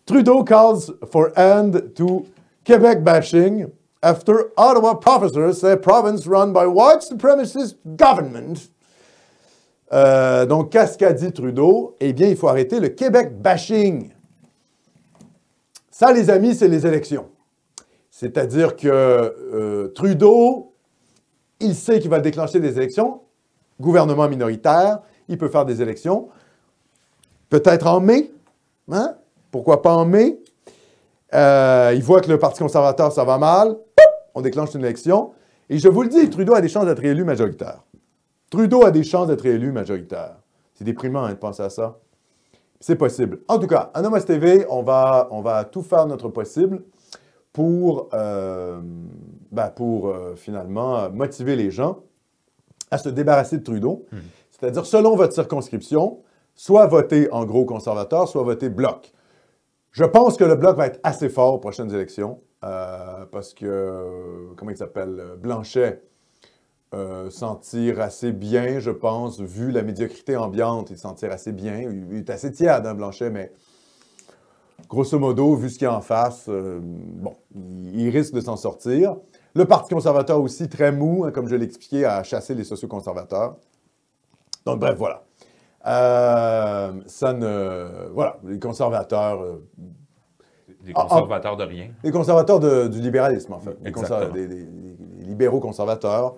Trudeau calls for end to Quebec bashing after Ottawa professors say province run by white supremacist government. Donc, qu'est-ce qu'a dit Trudeau? Eh bien, il faut arrêter le Québec bashing. Ça, les amis, c'est les élections. C'est-à-dire que Trudeau, il sait qu'il va déclencher des élections. Gouvernement minoritaire, il peut faire des élections. Peut-être en mai. Hein? Pourquoi pas en mai? Il voit que le Parti conservateur, ça va mal. On déclenche une élection. Et je vous le dis, Trudeau a des chances d'être élu majoritaire. Trudeau a des chances d'être élu majoritaire. C'est déprimant hein, de penser à ça. C'est possible. En tout cas, à Nomos TV, on va tout faire notre possible pour finalement motiver les gens à se débarrasser de Trudeau. C'est-à-dire, selon votre circonscription, soit voter en gros conservateur, soit voter bloc. Je pense que le bloc va être assez fort aux prochaines élections parce que, comment il s'appelle, Blanchet s'en tire assez bien, je pense, vu la médiocrité ambiante, il s'en tire assez bien. Il est assez tiède, hein, Blanchet, mais grosso modo, vu ce qu'il y a en face, bon, il risque de s'en sortir. Le Parti conservateur aussi, très mou, hein, comme je l'ai expliqué, à chasser les socioconservateurs. Donc, bref, voilà. Voilà, les conservateurs... des conservateurs de rien. Les conservateurs du libéralisme, en fait. Des libéraux conservateurs.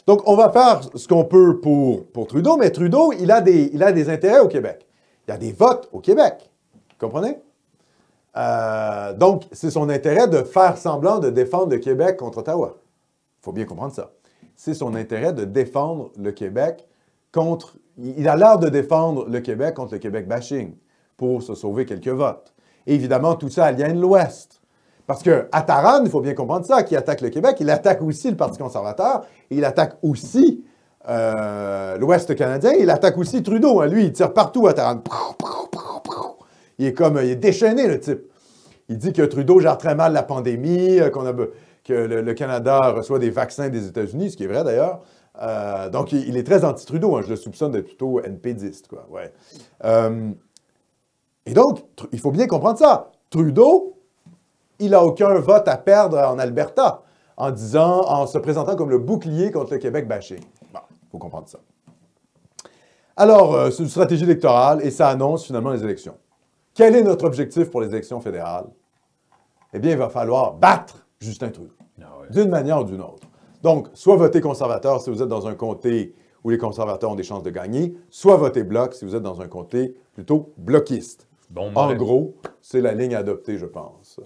Donc, on va faire ce qu'on peut pour Trudeau, mais Trudeau, il a des intérêts au Québec. Il y a des votes au Québec. Vous comprenez? Donc, c'est son intérêt de faire semblant de défendre le Québec contre Ottawa. Il faut bien comprendre ça. C'est son intérêt de défendre le Québec contre... Il a l'air de défendre le Québec contre le Québec bashing pour se sauver quelques votes. Et évidemment, tout ça aliène l'Ouest. Parce qu'à Taran, il faut bien comprendre ça, qui attaque le Québec, il attaque aussi le Parti conservateur, et il attaque aussi l'Ouest canadien, il attaque aussi Trudeau. Hein. Lui, il tire partout à Taran. Il est déchaîné, le type. Il dit que Trudeau gère très mal la pandémie, que le Canada reçoit des vaccins des États-Unis, ce qui est vrai d'ailleurs. Donc, il est très anti-Trudeau. Hein. Je le soupçonne d'être plutôt NPDiste, quoi. Ouais. Et donc, il faut bien comprendre ça. Trudeau, il n'a aucun vote à perdre en Alberta en se présentant comme le bouclier contre le Québec bashing. Bon, il faut comprendre ça. Alors, c'est une stratégie électorale et ça annonce finalement les élections. Quel est notre objectif pour les élections fédérales? Eh bien, il va falloir battre Justin Trudeau, d'une manière ou d'une autre. Donc, soit voter conservateur si vous êtes dans un comté où les conservateurs ont des chances de gagner, soit voter bloc si vous êtes dans un comté plutôt bloquiste. Bon, en gros, c'est la ligne adoptée, je pense.